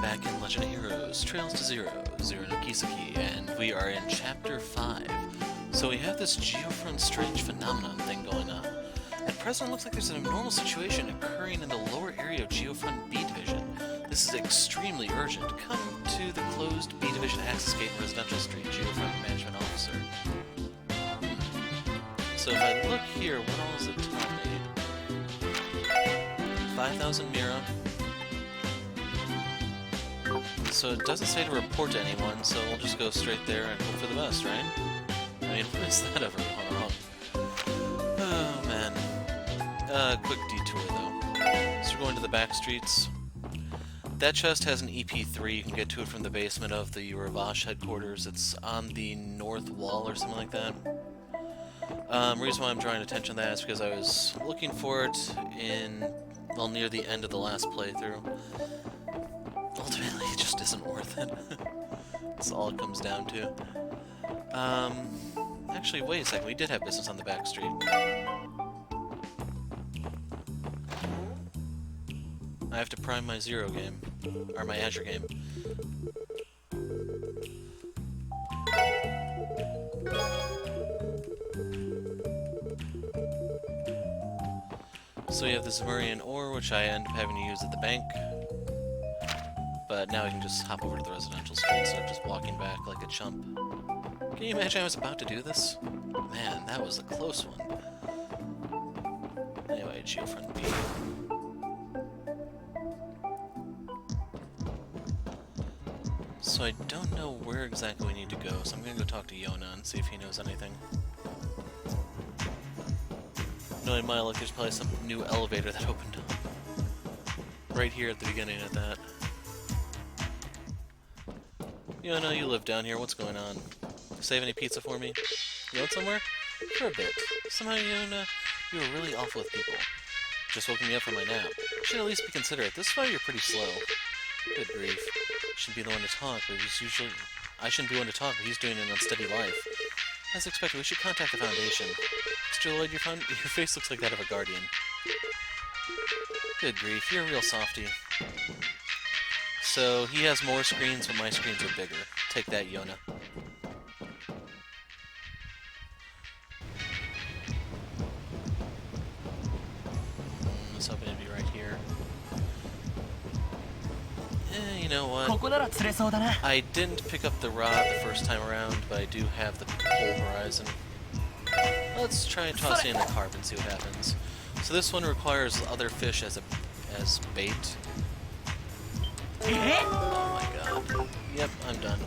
back in Legend of Heroes, Trails to Zero, Zero no Kiseki, and we are in Chapter 5. So we have this Geofront strange phenomenon thing going on. At present, it looks like there's an abnormal situation occurring in the lower area of Geofront B Division. This is extremely urgent. Come to the closed B Division access gate in Residential Street, Geofront Management Officer. So if I look here, what all does it tell me? 5,000 Mira. So it doesn't say to report to anyone, so we'll just go straight there and hope for the best, right? I mean, when is that ever gone wrong? Oh, man. Quick detour, though. So we're going to the back streets. That chest has an EP3. You can get to it from the basement of the Ravash headquarters. It's on the north wall or something like that. Reason why I'm drawing attention to that is because I was looking for it in, well, near the end of the last playthrough. Ultimately, it just isn't worth it. That's all it comes down to. Actually, wait a second. We did have business on the back street. I have to prime my Zero game. Or my Azure game. So we have the Zemurian ore, which I end up having to use at the bank. But now I can just hop over to the residential street instead of just walking back like a chump. Can you imagine I was about to do this? Man, that was a close one. Anyway, Geofront B. So I don't know where exactly we need to go, so I'm gonna go talk to Yona and see if he knows anything. Knowing my luck, there's probably some new elevator that opened up. Right here at the beginning of that. Yona, you live down here, what's going on? Save any pizza for me? You going somewhere? For a bit. Somehow, Yona, you were really awful with people. Just woken me up from my nap. You should at least be considerate. This is why you're pretty slow. Good grief. Shouldn't be the one to talk, but he's usually... I shouldn't be one to talk, but he's doing an unsteady life. As expected, we should contact the Foundation. Mr. Lloyd, your face looks like that of a guardian. Good grief, you're a real softie. So, he has more screens, but my screens are bigger. Take that, Yona. I was hoping it'd be right here. You know what? I didn't pick up the rod the first time around, but I do have the whole horizon. Let's try and toss it in the carp and see what happens. So this one requires other fish as bait. Oh my god. Yep, I'm done.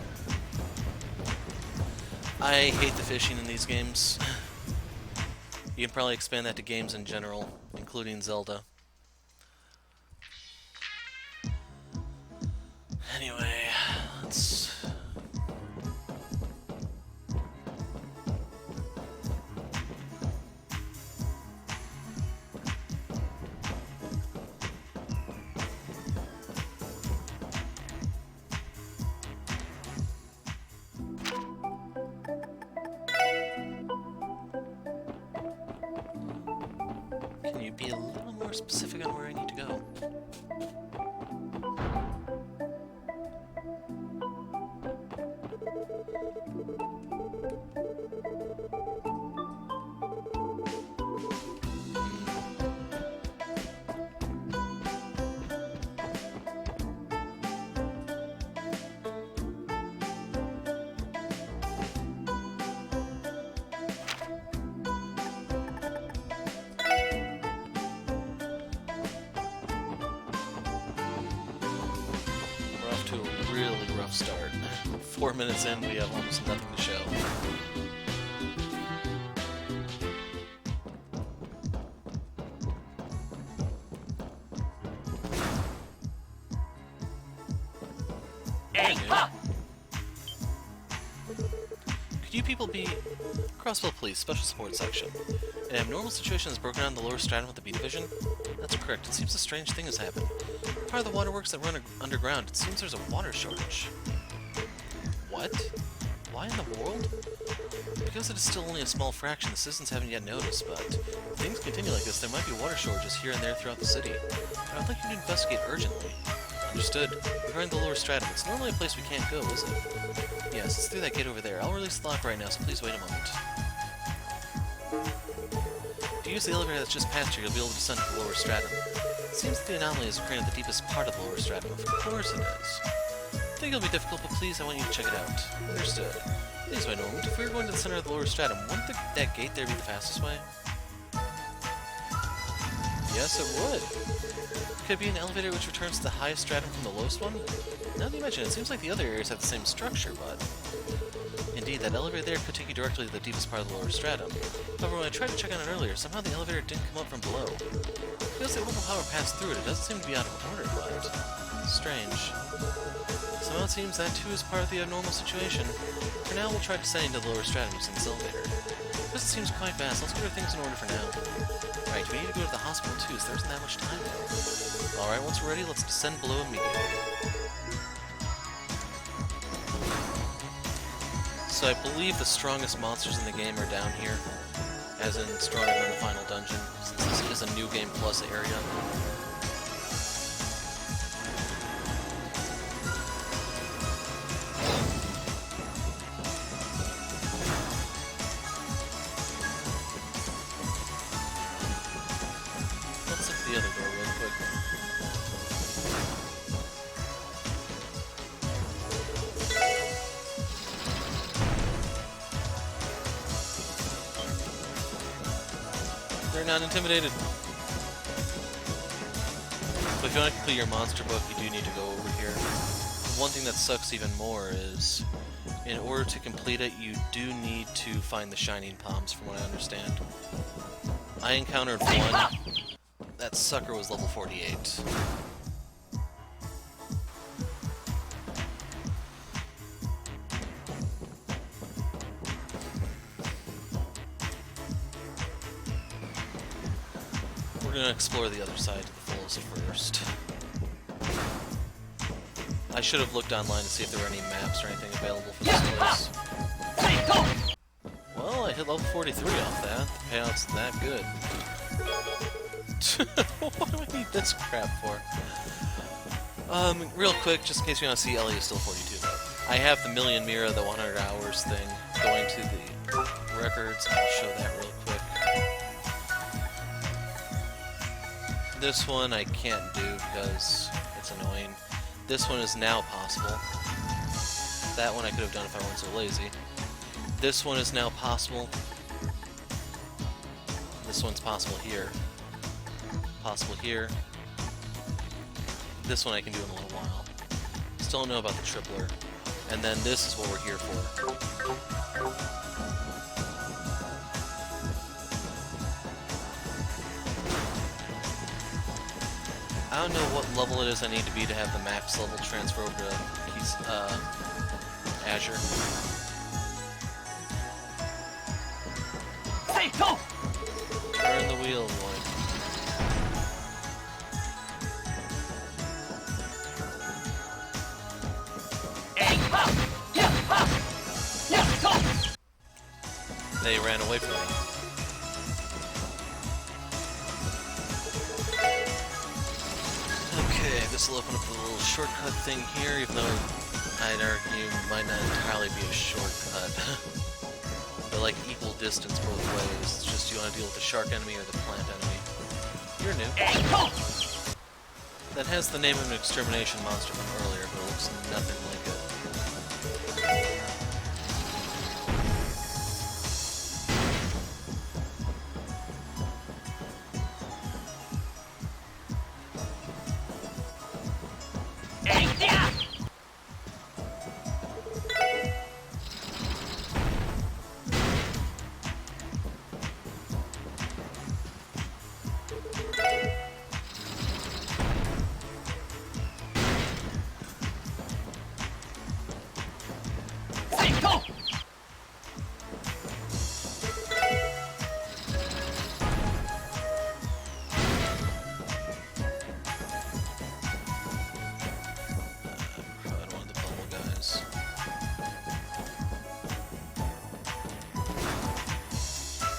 I hate the fishing in these games. You can probably expand that to games in general, including Zelda. Anyway, let's... Can you be a little more specific on where I need to go? To a really rough start. 4 minutes in, we have almost nothing to show. Could you people be... Crossville Police, Special Support Section. An abnormal situation has broken out in the lower stratum of the B Division? That's correct. It seems a strange thing has happened. Part of the waterworks that run underground, it seems there's a water shortage. What? Why in the world? Because it is still only a small fraction, the citizens haven't yet noticed, but if things continue like this, there might be water shortages here and there throughout the city. But I'd like you to investigate urgently. Understood. We're going to the lower stratum. It's normally a place we can't go, is it? Yes, it's through that gate over there. I'll release the lock right now, so please wait a moment. If you use the elevator that's just past you, you'll be able to descend to the lower stratum. It seems that the anomaly is occurring at the deepest part of the lower stratum. Of course it is. I think it'll be difficult, but please, I want you to check it out. Understood. Please wait a moment. If we were going to the center of the lower stratum, wouldn't that gate there be the fastest way? Yes, it would. Could it be an elevator which returns to the highest stratum from the lowest one? Now that you mention it, it seems like the other areas have the same structure, but... Indeed, that elevator there could take you directly to the deepest part of the lower stratum. However, when I tried to check on it earlier, somehow the elevator didn't come up from below. Because the orbital power passed through it, it doesn't seem to be out of order, but... Strange. Somehow it seems that too is part of the abnormal situation. For now, we'll try descending to the lower stratum using this elevator. This seems quite fast. Let's get our things in order for now. Right, we need to go to the hospital too, so there isn't that much time though. Alright, once we're ready, let's descend below immediately. So I believe the strongest monsters in the game are down here, as in stronger than the final dungeon, since this is a New Game Plus area. Let's look at the other door real quick. They're not intimidated. But if you want to complete your monster book, you do need to go over here. One thing that sucks even more is, in order to complete it, you do need to find the Shining Palms, from what I understand. I encountered one. That sucker was level 48. We're gonna explore the other side to the fullest first. I should have looked online to see if there were any maps or anything available for this place. Well, I hit level 43 off that. The payout's that good. What do I need this crap for? Real quick, just in case you want to see, Ellie is still 42 though. I have the Million Mira, the 100 hours thing, going to the records. I'll show that real quick. This one I can't do because it's annoying. This one is now possible. That one I could have done if I weren't so lazy. This one is now possible. This one's possible here. Possible here. This one I can do in a little while. Still don't know about the tripler. And then this is what we're here for. I don't know what level it is I need to be to have the max level transfer over to Azure. Hey, go! Turn the wheel, boy. They ran away from me. Okay, this will open up the little shortcut thing here, even though I'd argue it might not entirely be a shortcut. They're like equal distance both ways. It's just you want to deal with the shark enemy or the plant enemy. You're new. That has the name of an extermination monster from earlier, but it looks nothing like it.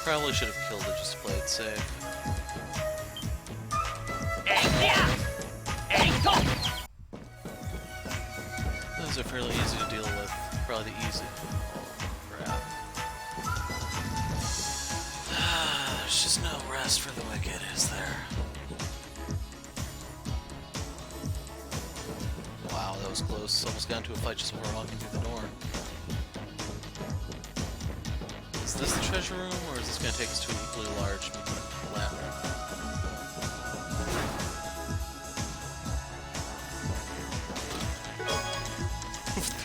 Probably should have killed it just to play it safe. fairly easy to deal with. Probably the easy. Crap. There's just no rest for the wicked, is there? Wow, that was close. Almost got into a fight just when we were walking through the door. Is this the treasure room, or is this going to take us to an equally large labyrinth?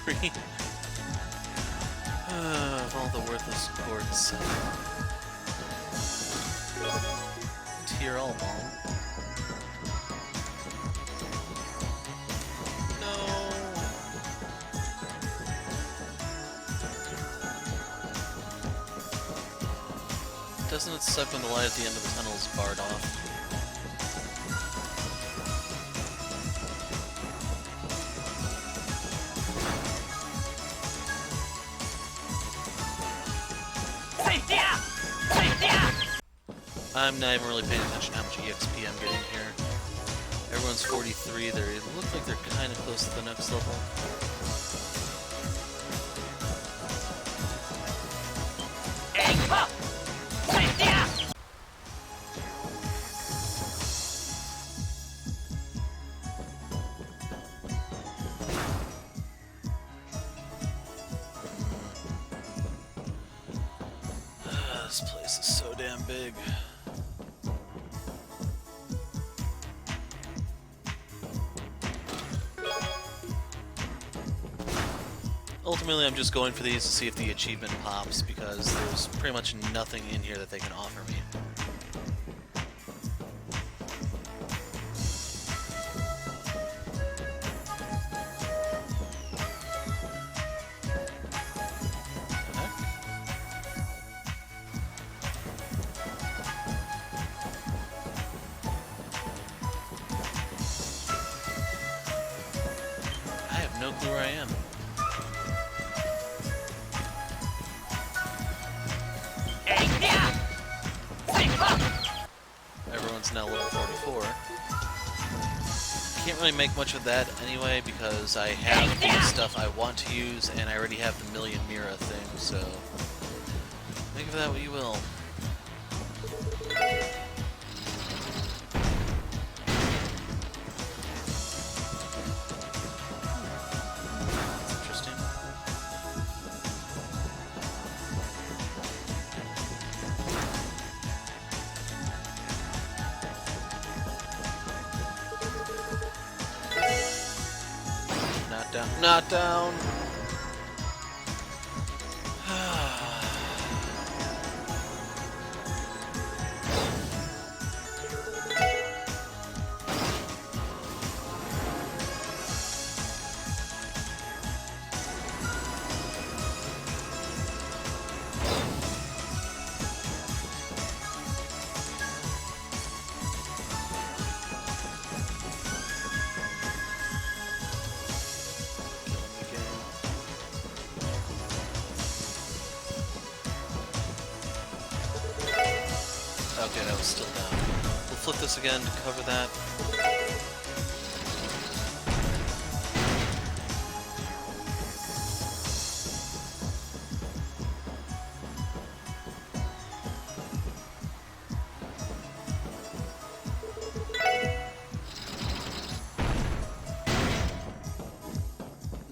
Three. Of all the worthless quartz. Tear all ball. No. Doesn't it suck when the light at the end of the tunnel is barred off? I'm not even really paying attention to how much EXP I'm getting here. Everyone's 43. They look like they're kind of close to the next level. This place is so damn big. Ultimately, I'm just going for these to see if the achievement pops, because there's pretty much nothing in here that they can offer me. I have no clue where I am. Everyone's now level 44. Can't really make much of that anyway because I have the stuff I want to use and I already have the million Mira thing, so think of that what you will. Not down. Okay, that was still down. We'll flip this again to cover that.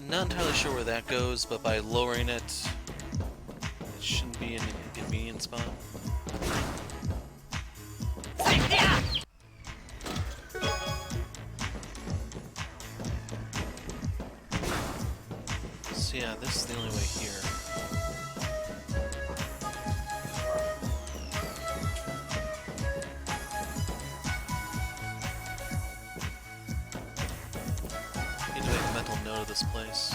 Not entirely sure where that goes, but by lowering it, it shouldn't be in an inconvenient spot. So yeah, this is the only way here. Need to make a mental note of this place.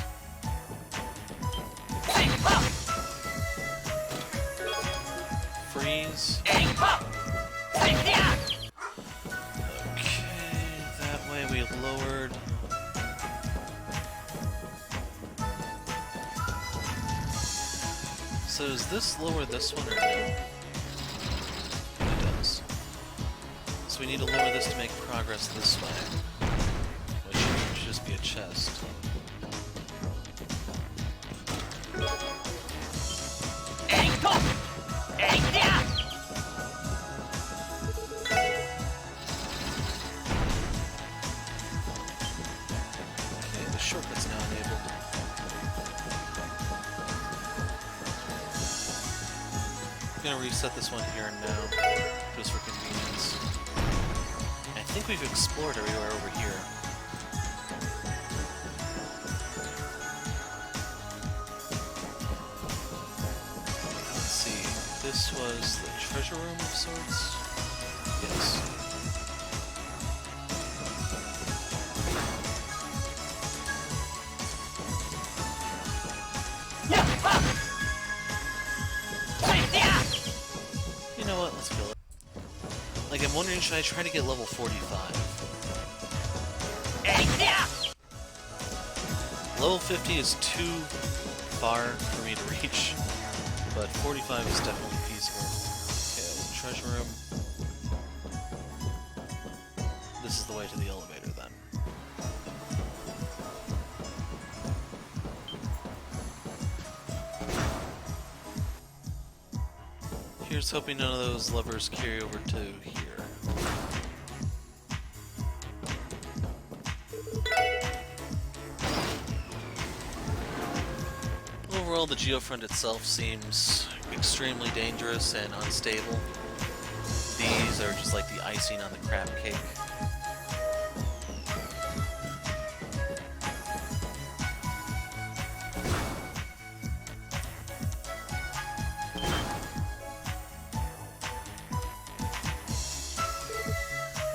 Freeze. Okay, that way we lowered. So does this lower this one or no? It does. So we need to lower this to make progress this way. Which should just be a chest. shortcuts now enabled. I'm gonna reset this one here and now, just for convenience. I think we've explored everywhere over here. Let's see, this was the treasure room of sorts? Yes. You know what, let's kill it. Like, I'm wondering, should I try to get level 45? Level 50 is too far for me to reach, but 45 is definitely feasible. Okay, treasure room. This is the way to the elevator, then. Here's hoping none of those levers carry over to here. Overall, the Geofront itself seems extremely dangerous and unstable. These are just like the icing on the crab cake.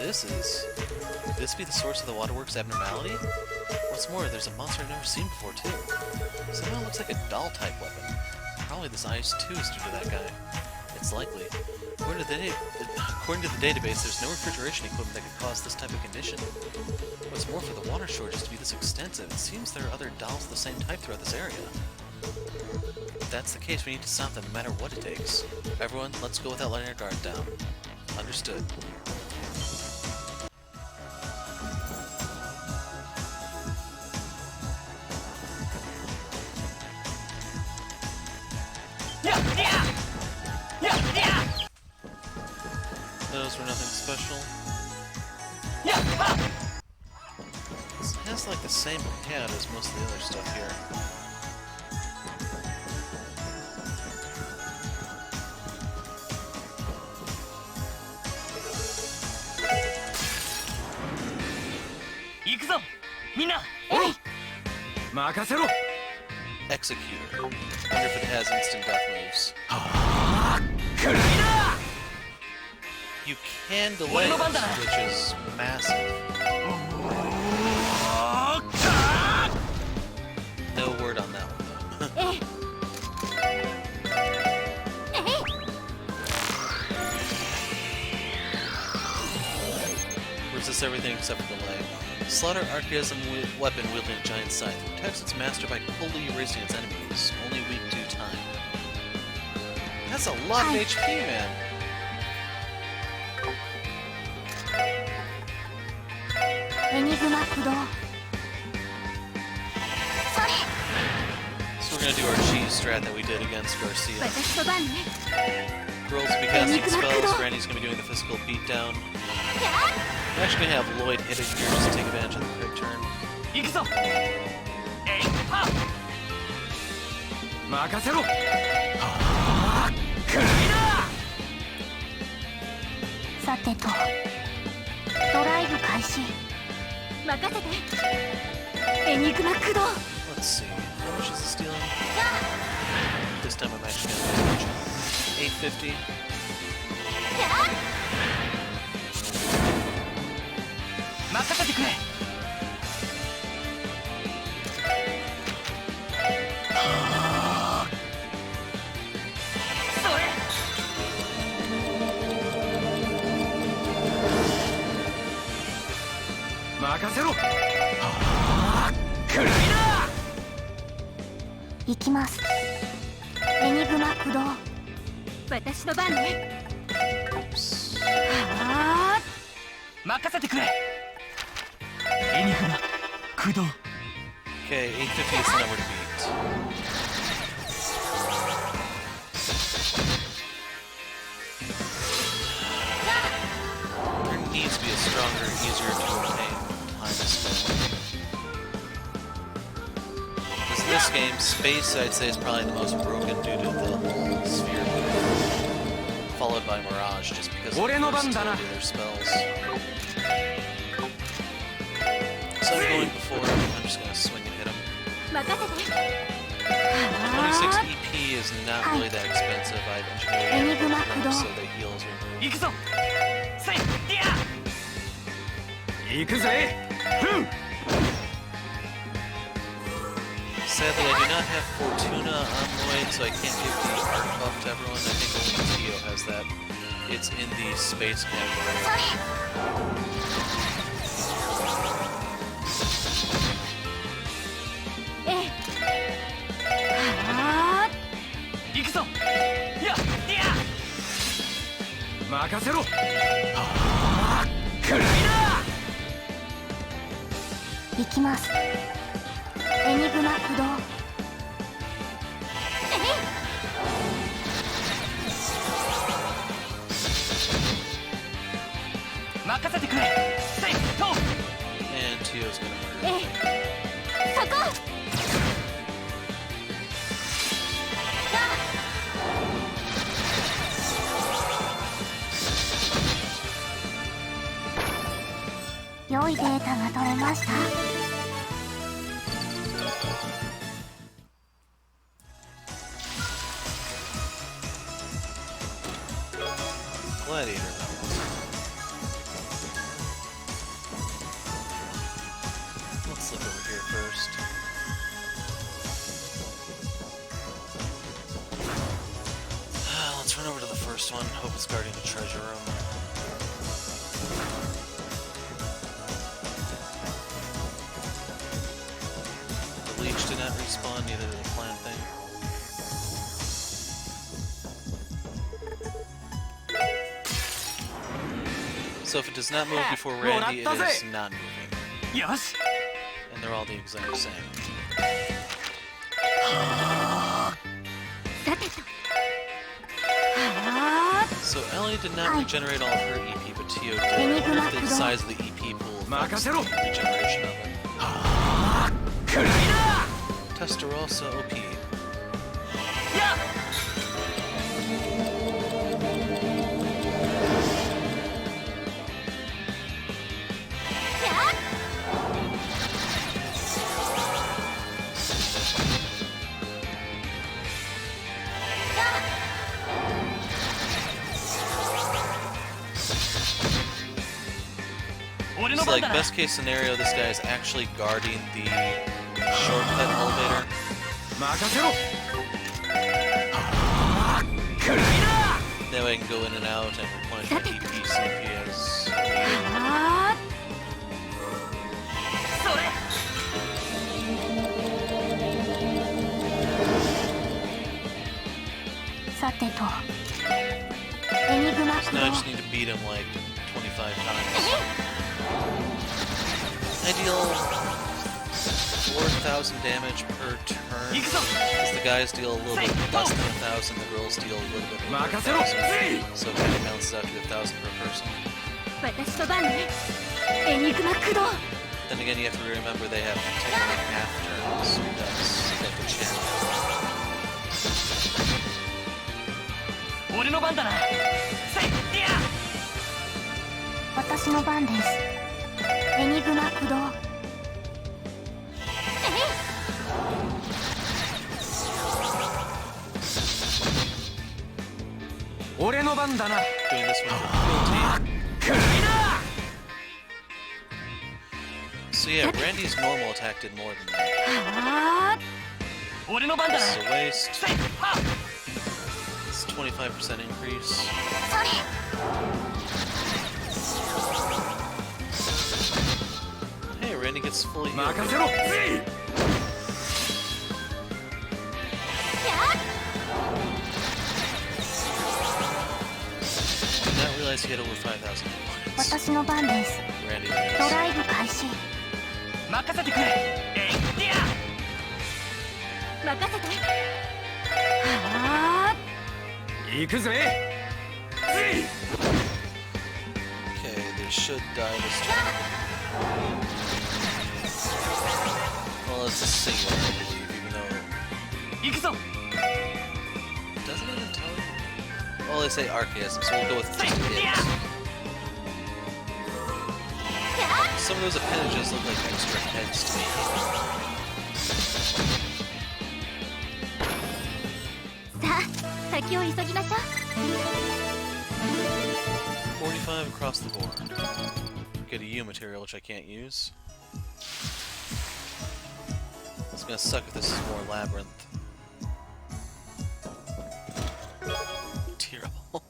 Could this be the source of the waterworks abnormality? What's more, there's a monster I've never seen before, too. Somehow it looks like a doll-type weapon. Probably this ice, too, is due to that guy. It's likely. According to the database, there's no refrigeration equipment that could cause this type of condition. What's more, for the water shortages to be this extensive, it seems there are other dolls of the same type throughout this area. If that's the case, we need to stop them no matter what it takes. Everyone, let's go without letting our guard down. Understood. Those were nothing special. This has like the same layout as most of the other stuff here. Executor. Wonder if it has instant death moves. You can delay it, which is massive. No word on that one, though. Resist everything except for delay. Slaughter archaism weapon wielding a giant scythe. Protects its master by coldly erasing its enemies. Only weak to time. That's a lot of HP, man. So we're gonna do our cheese strat that we did against Garcia. Girls will be casting spells, Granny's gonna be doing the physical beatdown. We're actually gonna have Lloyd hit it here just to take advantage of the quick turn. Let's see, how much is this dealing? This time I'm actually gonna pay attention. 850. Oops. Okay, 850 is the number to beat. There needs to be a stronger, easier to obtain behind this thing. this game, space I'd say is probably the most broken due to the whole sphere. Followed by Mirage, just because of the versatility of their spells. So I'm going before him, I'm just going to swing and hit him. 26 EP is not really that expensive. I've engineered it so the heals are moved. Sadly, I do not have Fortuna on Lloyd, so I can't give the art buff to everyone. I think only Tio has that. It's in the space category. And Tio's gonna murder him. 良いデータが取れました。 Gladiator levels. Let's look over here first. Let's run over to the first one. Hope it's guarding the treasure room. The leech did not respawn, neither did the plant thing. So if it does not move before Randy, it is not moving. Yes. And they're all the exact same. So Ellie did not regenerate all of her EP, but Tio did. I wonder if the size of the EP pool affects the regeneration of it. Testarossa OP. So like best case scenario, this guy is actually guarding the shortcut elevator. That way I can go in and out and replenish my EP, CP as needed. さてと、エニグマ So now I just need to beat him like 25 times. I deal 4,000 damage per turn, because the guys deal a little bit less than 1,000, the girls deal a little bit more than 1,000, so it kind of balances out to 1,000 per person. 私と番ね、エニグマ駆動 Then again, you have to remember they have technically half turns, that's like a channel. 俺の番だな。私の番です。エニグマ駆動。俺の番だな。 Doing this one for cruelty. So yeah, Randy's normal attack did more than that. 俺の番だな。 This is a waste. It's a 25% increase. Hey, Randy gets fully healed. Did not realize he had over 5,000 points. 私の番です。 Randy ド does. ライブ開始。任せてくれ。えいってや。任せて。行くぜ。Okay, they should die this turn. Well, it's a single, I believe, even though I say archaisms, so we'll go with just it. Some of those appendages look like extra heads to me. Sa, 先を急ぎましょう。 45 across the board. Get a U material, which I can't use. It's gonna suck if this is more labyrinth. Terrible.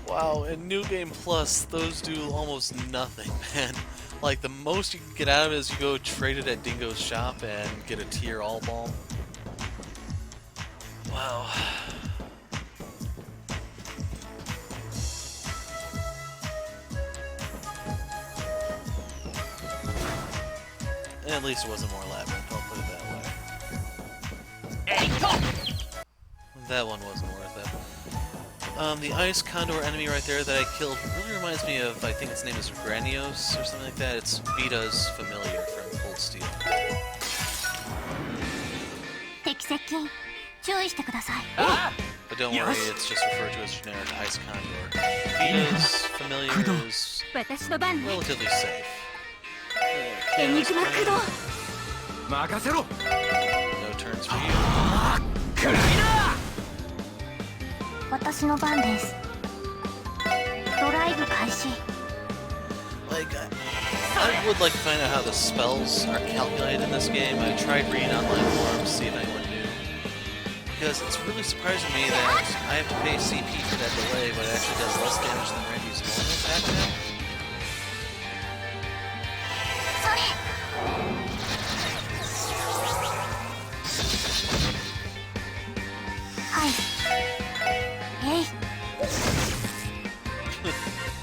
Wow, in New Game Plus, those do almost nothing, man. Like, the most you can get out of it is you go trade it at Dingo's shop and get a tier all ball. Wow. At least it wasn't more labyrinth, I'll put it that way. That one wasn't worth it. The ice condor enemy right there that I killed really reminds me of, I think its name is Arios or something like that. It's Vita's familiar from Cold Steel. 敵接近、注意してください。 But don't worry, it's just referred to as generic ice condor. Vita's familiar is 私の番ね。 relatively safe. エニグマ駆動。任せろ。 No turns for you. 暗いな。私の番です。ドライブ開始。 Like, I would like to find out how the spells are calculated in this game. I tried reading online forums to see if anyone knew. Because it's really surprising me that I have to pay CP for that delay, but it actually does less damage than Randy's normal attack now. それ。 はい。えい。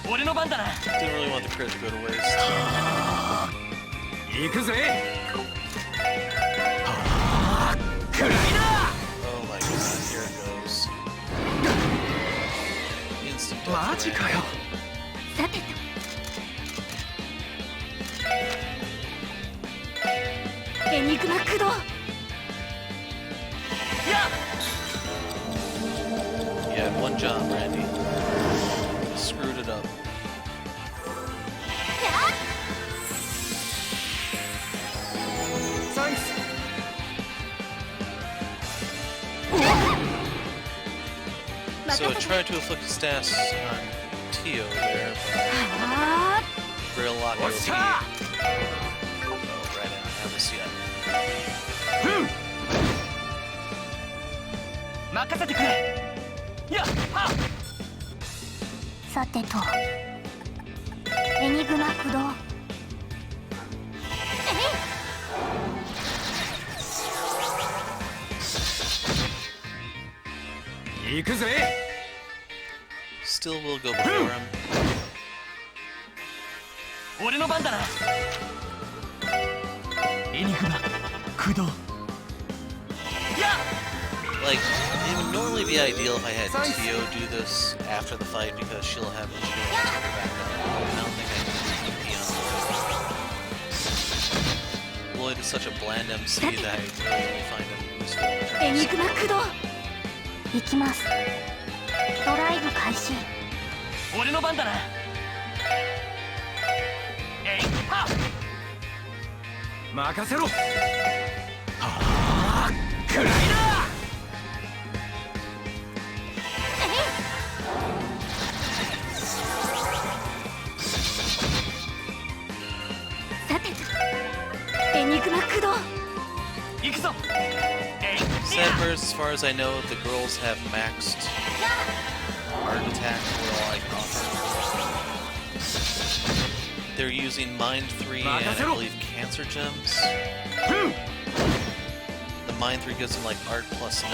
俺の番だな。 Didn't really want the crit to go to waste. 行くぜ。暗いな。 Oh my god, here it goes. Instant death. マジかよ。さてと。エニグマ駆動。 You had one job, Randy. You screwed it up. Thanks. So I tried to inflict a status on Tio there, but real lot of What's Oh, up? right, I don't have this yet. 任せてくれ。やっは。さてと。エニグマ駆動。行くぜ。 Still will go before him. 俺の番だな。エニグマ駆動。やっ。 Like, it would normally be ideal if I had Tio do this after the fight because she'll have a chance to get back up. I don't think I can TP on Lloyd. Lloyd is such a bland MC that I really find him useful in エニ terms グマ駆動。行きます。ドライブ開始。俺の番だな。えいは。任せろ。はあ、暗いな。 さてと。エニグマ駆動。行くぞ。 Sad part, as far as I know, the girls have maxed art attack for all I can offer. They're using Mind 3 and I believe Cancer Gems. The Mind 3 gives them like art plus 9%,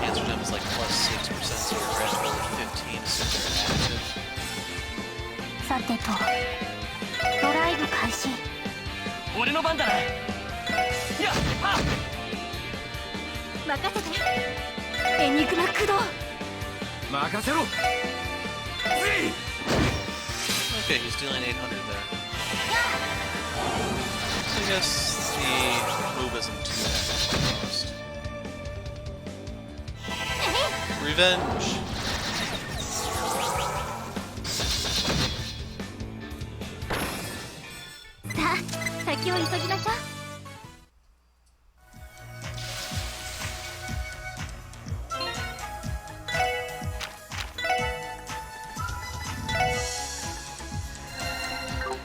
Cancer Gem is like plus 6%, so your gradual is 15 as soon as they're active. さてと。ドライブ開始。俺の番だな。やっは。 任せて。エニグマ駆動。任せろ。Okay, he's dealing 800 there. So I guess the move isn't too bad. Almost. Revenge!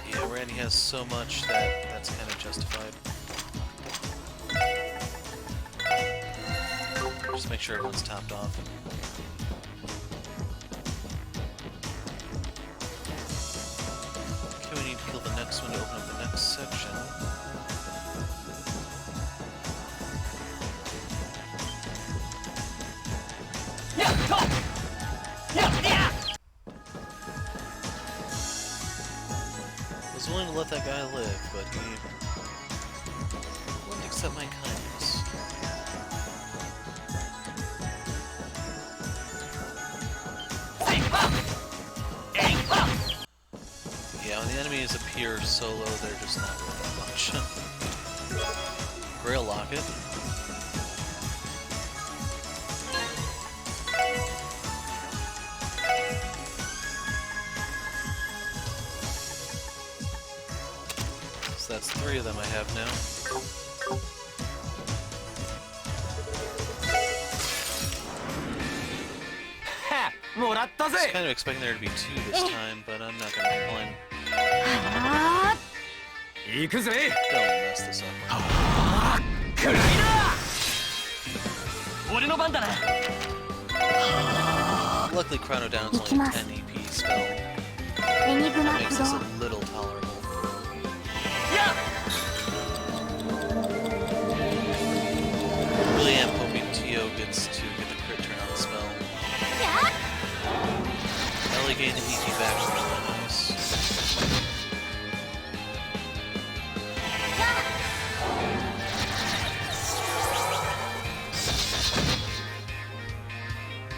Yeah, Randy has so much that that's kind of justified. Just make sure everyone's topped off. Okay, we need to kill the next one to open up the next section. I was willing to let that guy live, but he wouldn't accept my kindness. Yeah, when the enemies appear solo, they're just not worth that much. Grail Locket. So that's 3 of them I have now. I was kind of expecting there to be 2 this time, but I'm not gonna complain. Don't mess this up. Luckily, Chrono Down's only a 10 EP spell. That makes this a little tolerable. Really am hoping Tio gets to get the crit turn on the spell. Ellie gained an EP back from the nice.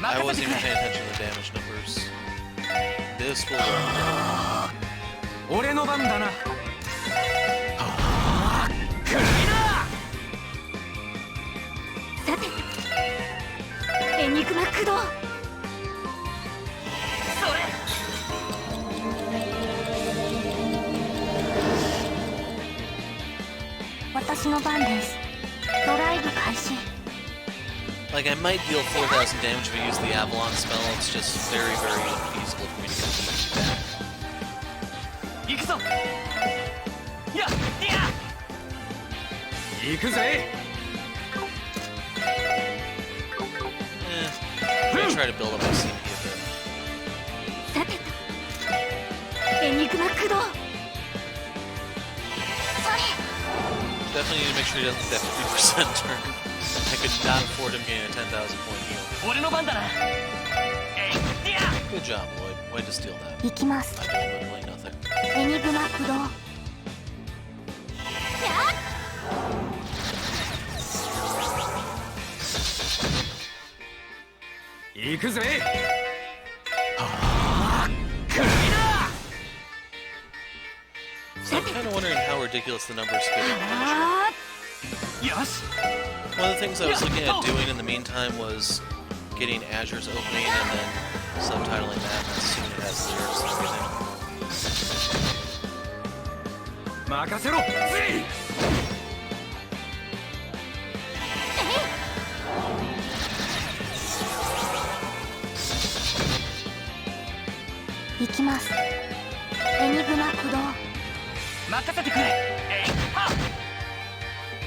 I wasn't even paying attention to the damage numbers. This will work. Like, I might deal 4,000 damage if I use the Avalon spell, it's just very, very unfeasible for me to get back. I'm gonna try to build up my CP a bit. Definitely need to make sure he doesn't get that 50% turn. I could not afford him getting a 10,000 point heal. Good job, Lloyd. Way to steal that. I did literally nothing. So I'm kind of wondering how ridiculous the numbers get in Azure. One of the things I was looking at doing in the meantime was getting Azure's opening and then subtitling that, and assuming it has lyrics and everything.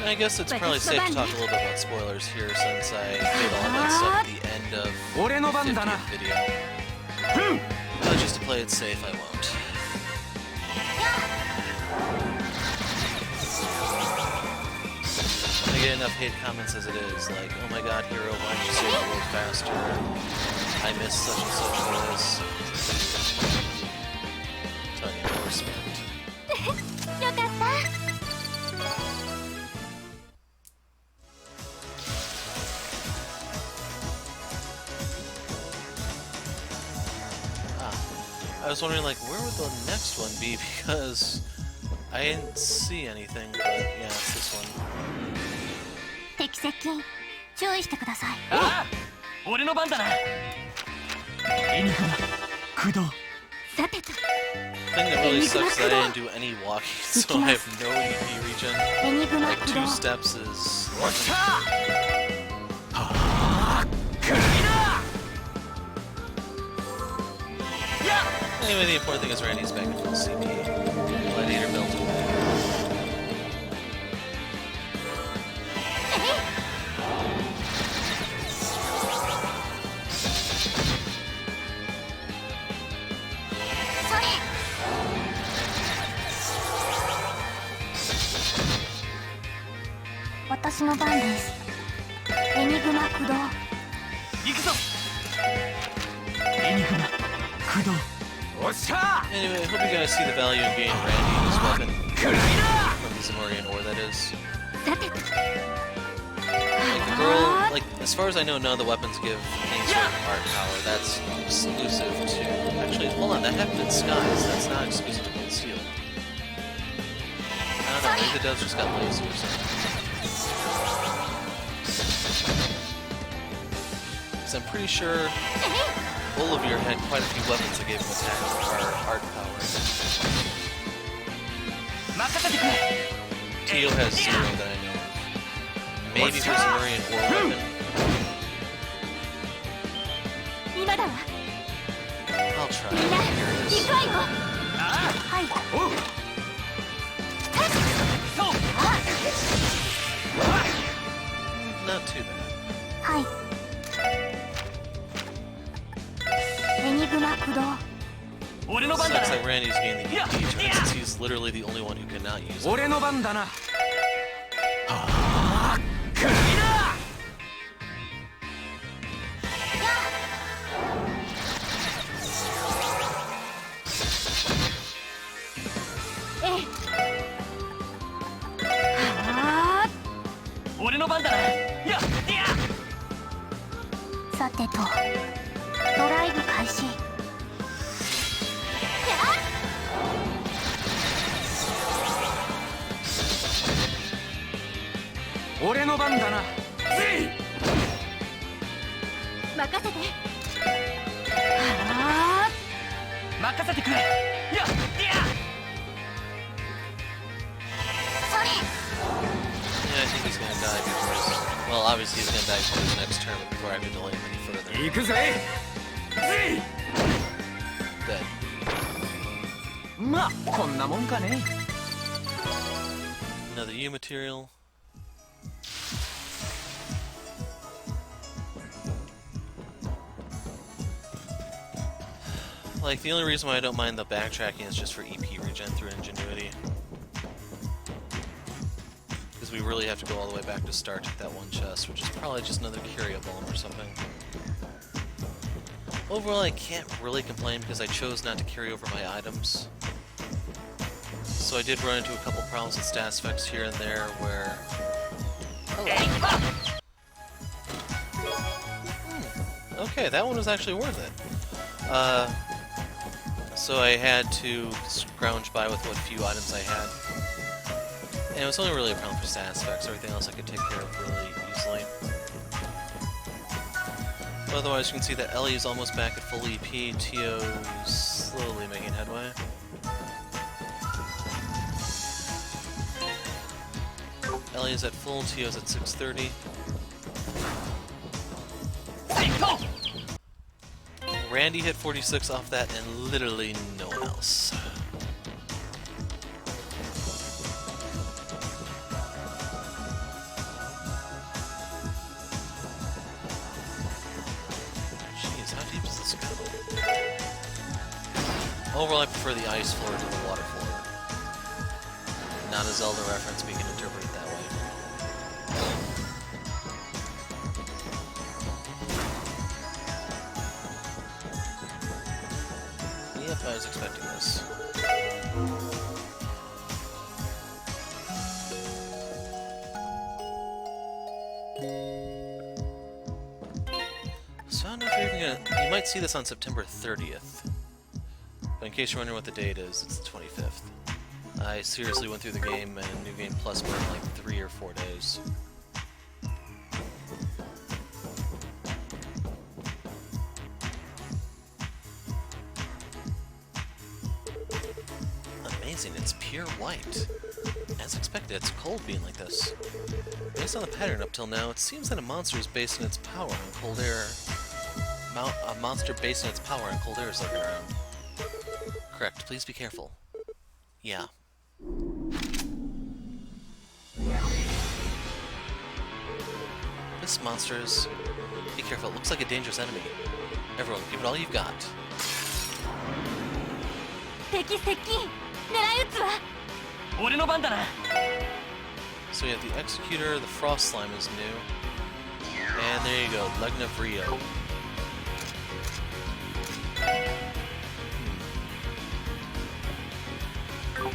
I guess it's probably safe to talk a little bit about spoilers here since I did all that stuff at the end of the 50th video. But just to play it safe, I won't. I get enough hate comments as it is, like, oh my god, hero, why don't you save the world faster? I miss such and such for this. Tell you, no respect. I was wondering, like, where would the next one be, because I didn't see anything, but yeah, it's this one. 俺の番だな。エニグマ駆動。さてと The thing that really sucks is that I didn't do any walking, so I have no EP regen. エニグマ Like 駆動 2 steps is. おっしゃはあクリだ。 Anyway, the important thing is Randy's back in full CP. Gladiator build. それ私の番です。エニグマ駆動。行くぞ。エニグマ駆動。おっしゃ Anyway, I hope you guys see the value in getting Randy this weapon. クリだ。 From the Zamorian ore, that is. さてと Like, girl, like, as far as I know, none of the weapons give any sort of art power. That's exclusive to... Actually, hold on, that happened in Skies. That's not exclusive to Gold Steel. I don't know, maybe the devs just got lazy or something. Because I'm pretty sure Olivier had quite a few weapons that gave him attack or art power. 任せてくれ。 Tio has 0 that I know of. Maybe for Zamorian ore weapon. 今だわ。 I'll try. みんな Here it 行 is. くわよ。あはい。あおうそう Not too bad. はい。エニグマ駆動。俺の番だ Sucks な。 that Randy's getting the EP turn since he's literally the only one who cannot use it. 俺の番だな。はあクリだ。ええ。はあ。俺の番だな。やさてとドライブ開始。俺の番だな。任せて。はあ。任せてくれ。それ。 Yeah, I think he's gonna die before his... Well, obviously he's gonna die before his next turn, but before I can delay him any further. 行くぜ。Dead. まあこんなもんかね。 Another U material. Like, the only reason why I don't mind the backtracking is just for EP regen through Ingenuity. Because we really have to go all the way back to start to that one chest, which is probably just another Curio Bomb or something. Overall, I can't really complain because I chose not to carry over my items. So I did run into a couple problems with stats effects here and there where... Okay, that one was actually worth it. So I had to scrounge by with what few items I had. And it was only really a problem for stats effects. Everything else I could take care of really easily. But otherwise, you can see that Ellie is almost back at full EP. Tio's slowly making headway. Ellie is at full, Tio's at 630. Randy hit 46 off that, and literally no one else. Jeez, how deep is this go? Overall, I prefer the ice floor to the water floor. Not a Zelda reference, we can interpret it that way. Yep, I was expecting this. So I don't know if you're even gonna... You might see this on September 30th. But in case you're wondering what the date is, it's the 25th. I seriously went through the game and New Game Plus more in like 3 or 4 days. pure white. As expected, it's cold being like this. Based on the pattern up till now, it seems that a monster is based in its power on cold air. A monster based in its power on cold air is lurking around. Correct. Please be careful. Yeah. This monster is... Be careful. It looks like a dangerous enemy. Everyone, give it all you've got. 敵接近狙い撃つわ俺の番だな So we have the Executor, the Frost Slime is new. And there you go, Legend of Rio.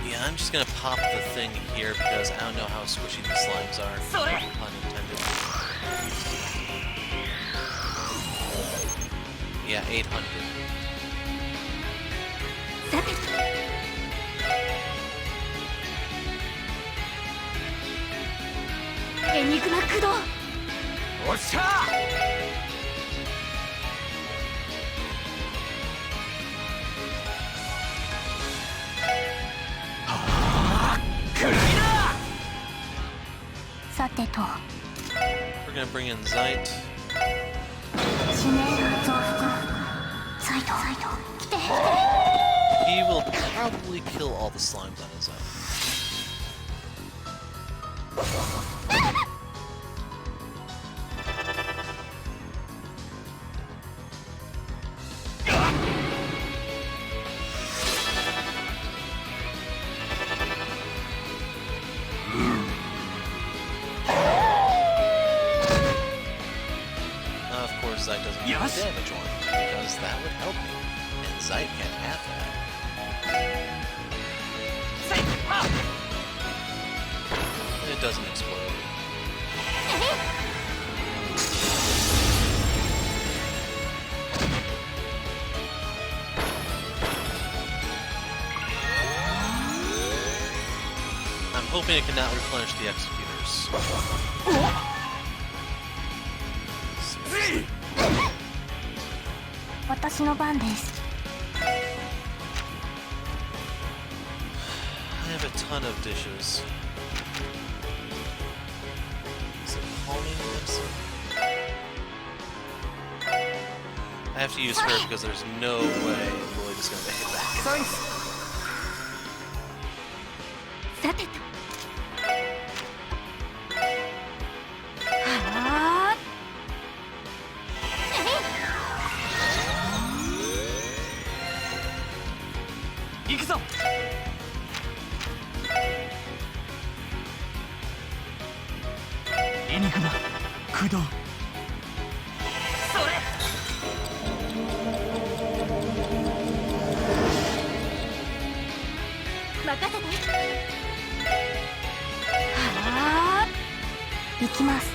Yeah, I'm just gonna pop the thing here because I don't know how squishy these slimes are. Pun intended. Yeah, 800. さてエニグマ駆動おっしゃさてと We're gonna bring in Zeit. 致命増幅サイト来て He will probably kill all the slimes on his own. Of course, Zeit doesn't have the damage one, because that would help me, and Zeit can't have that. It doesn't explode. I'm hoping it cannot replenish the executors. Three. 私の番です I have a ton of dishes. Is it calming this? I have to use her because there's no way Lloyd is going to hit back. サイズさてとはあ行くぞエニグマ駆動それ任せてはあ行きます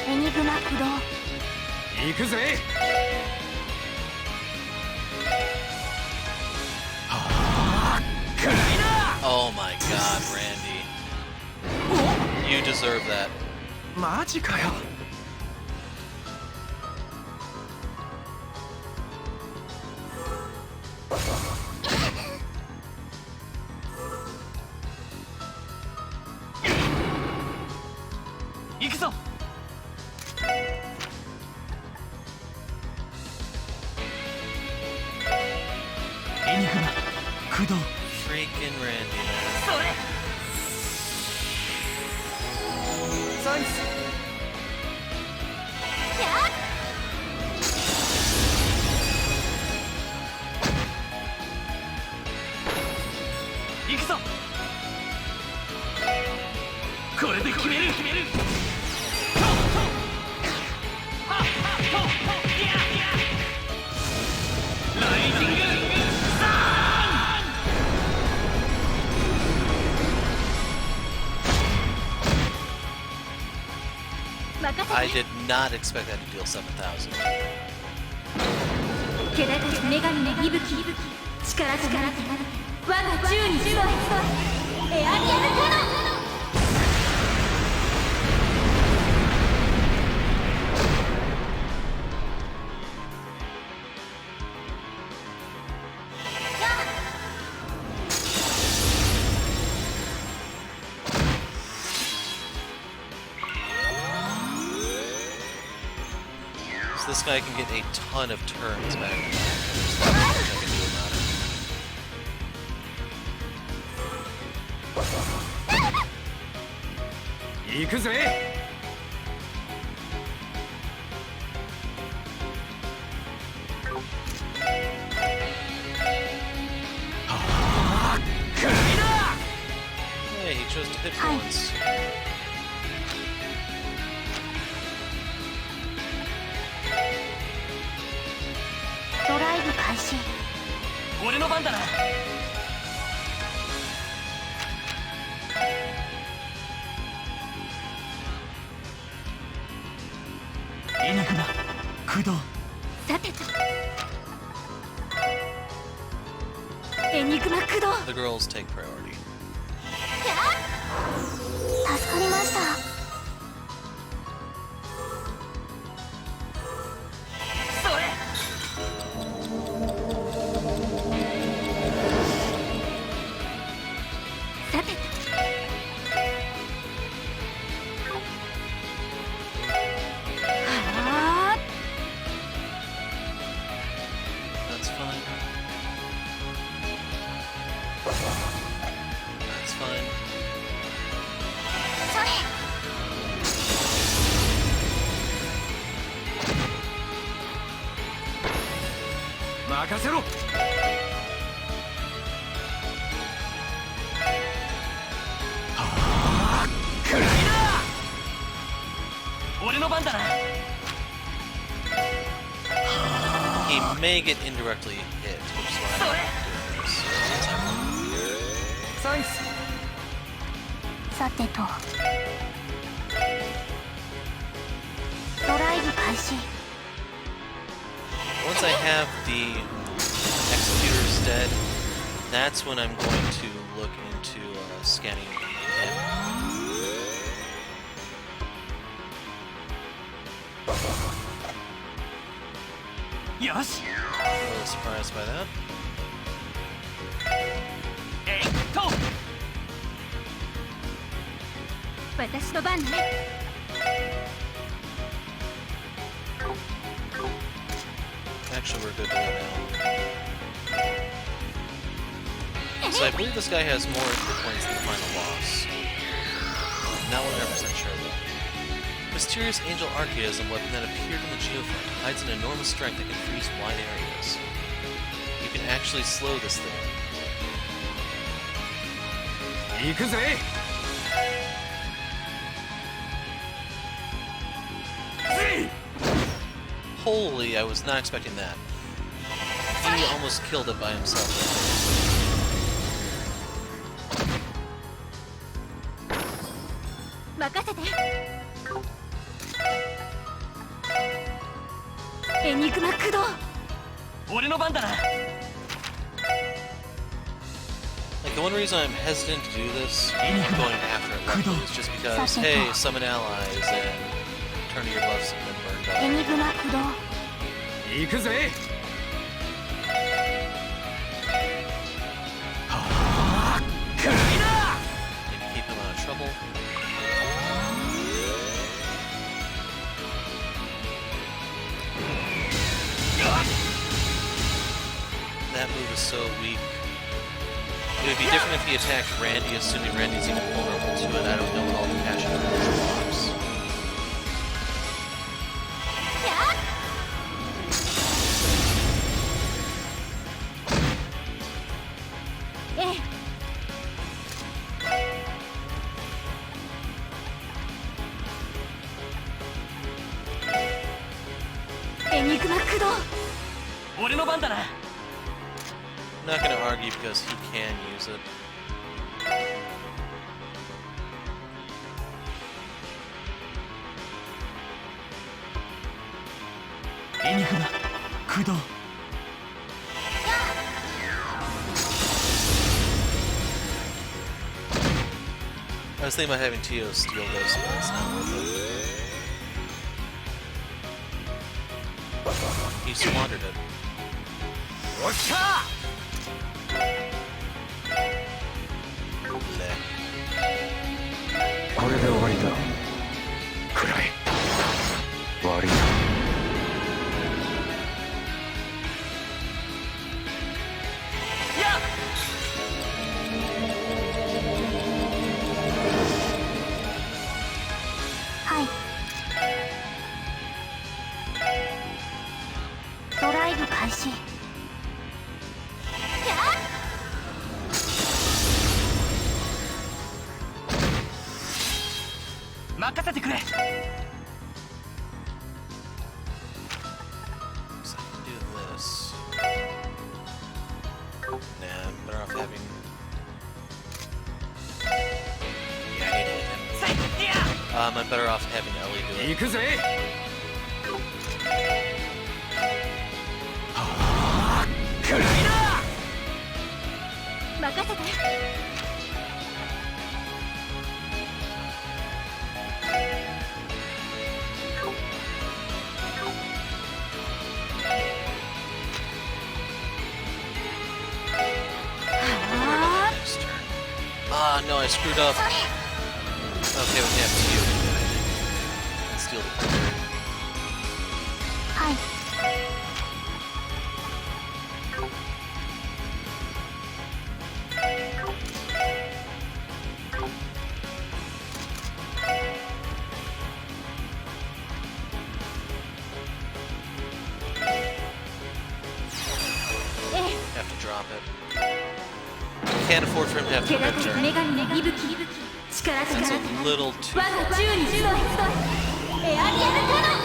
エニグマ駆動行くぜ Oh my god, Randy. You deserve that. マジかよ行くぞエニグマ駆動 Freaking Randy, man. それサイズ行くぞこれで決めるライジング I did not expect that to deal 7,000. 気高き女神の息吹力となって我が銃に集えエアリアルカノン Wow. this guy can get a ton of turns back. There's not much I can do about it. Hey, he chose to hit once. ドライブ開始。俺の番だな。エニグマ駆動。さてと。エニグマ駆動。 The girls take priority. 助かりました。それ。さてと。はあ。 That's fine. That's fine. それ。 任せろ。くらいだ。俺の番だな。 He may get indirectly hit, which is why I'm doing this. サンクス。さてと。ドライブ開始。 Once I have the executors dead, that's when I'm going to look into scanning him. Yes. A little surprised by that. えいっと。私の番ね。 Actually, we're good to go now. So I believe this guy has more hit points than the final boss. Not 100% sure though. Mysterious angel archaism weapon that appeared in the Geofront hides an enormous strength that can freeze wide areas. You can actually slow this thing. 行くぜ。 Holy, I was not expecting that. He almost killed it by himself. 任せて。エニグマ駆動。俺の番だな。 Like, the one reason I'm hesitant to do this, going after it locally, is just because, hey, summon allies and turn to your buffs and then burn エ down. ニグマ駆動。行くぜ。 くらいだ。 Maybe keep him out of trouble. That move is so weak. It would be different if he attacked Randy, assuming Randy's even vulnerable to it. I don't know what all the passion blocks. ええ。エニグマ駆動。俺の番だな。 I'm not gonna argue because he can use it. エニグマ駆動。 I was thinking about having Tio steal this, but it's not worth it. He squandered it. おっしゃ。 Bleh. これで終わりだ。くらい悪いな。任せてくれ。 So I can do this. Nah, I'm better off having. Yeah, I need to hit him. せいいや I'm better off having Ellie do it. 行くぜ。くらいだ。任せて。Next turn. Ah, no, I screwed up. Okay, we have to. Let's steal the card. はい。 Have to drop it. Can't afford for him to have to 気高き turn. 女神の息吹力 That's 力 a little too 我が far. 宙に集いエアリアルカノン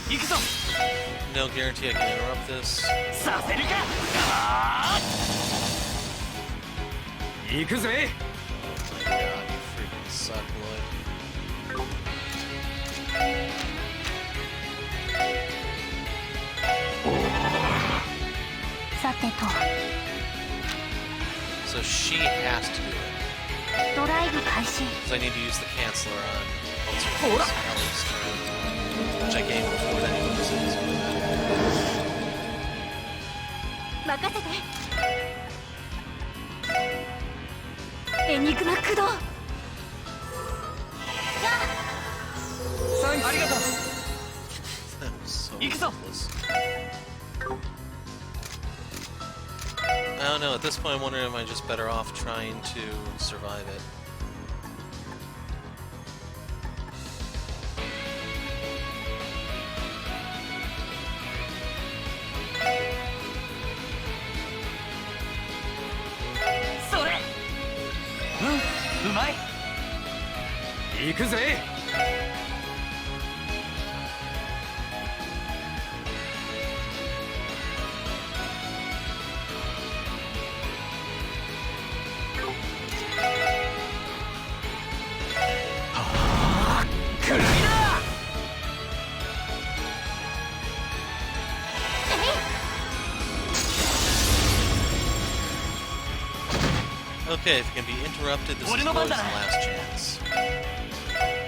行くぞ。 No guarantee I can interrupt this. させるか。あー行くぜ。 Oh my god, you freaking suck, Lloyd. さてと So she has to do it. ドライブ開始 Because I need to use the canceller on Ellie's turn. Which I gained before anyone was using that. 任せてエニグマ駆動ありがとう。 That was so 行くぞ。 useless. I don't know, at this point I'm wondering am I just better off trying to survive it. Sore. うん、うまい。行くぜ。くらいだ。 Okay, if it can be interrupted, this is Lloyd's last chance.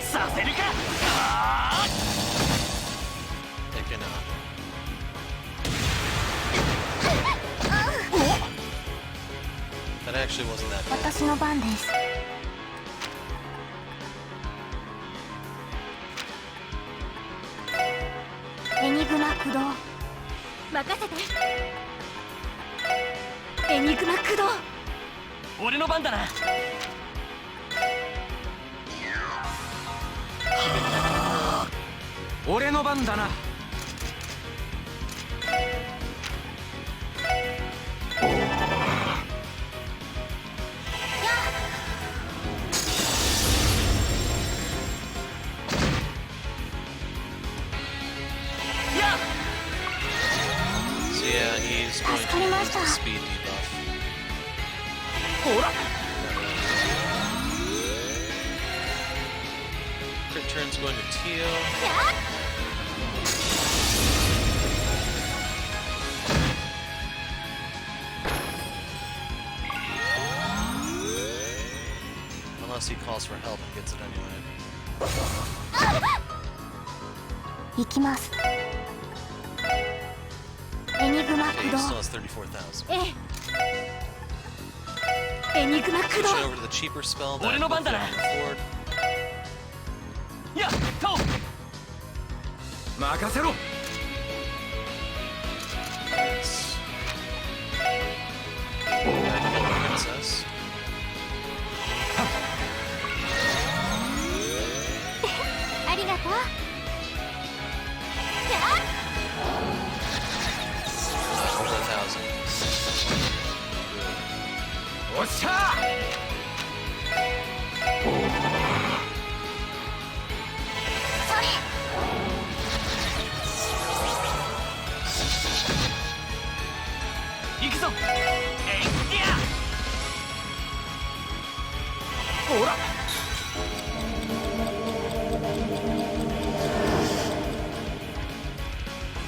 させるか。あ It cannot. That actually wasn't that bad. 私の番ですエニグマ駆動任せてエニグマ駆動ー俺の番だな。俺の番だな。やっ So yeah, he's going to use the speed debuff. ほら Crit turn's going to Tio. Unless he calls for help and gets it anyway. 行きますエニグマ Okay, 駆 he 動 still has 34,000. ええエニグマ駆動 Switching over to the cheaper spell that I 俺の番だな。 can afford. やっと任せろ。 Nice. Gotta kill the princess. ありがとうおっしゃ行くぞ。えいやほら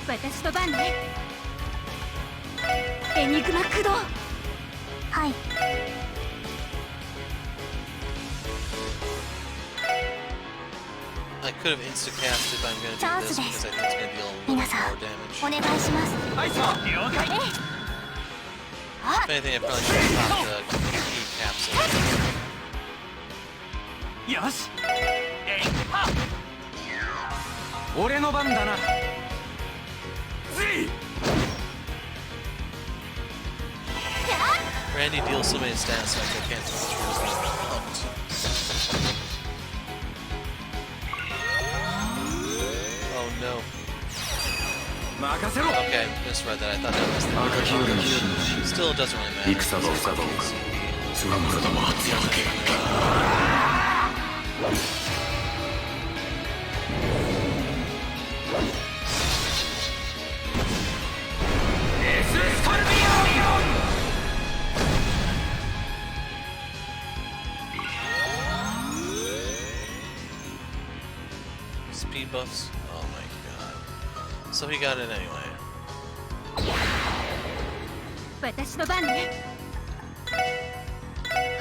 私の番ね。エニグマ駆動。はい。I could have insta-cast if I'm gonna do this because I think it's gonna deal a little 皆さん more お damage. 願いします。はいさ了解。 If anything, I probably should have popped the heat capsule. よしえいはっ俺の番だな。ずい Randy deals so many stats, so I can't tell which one is being pumped. Oh no. 任せろ。 Okay, I misread that. I thought that was the Still, it doesn't really matter. 戦が不可能かその体も圧力け Speed buffs? Oh my god. So he got it anyway. 私の番ね。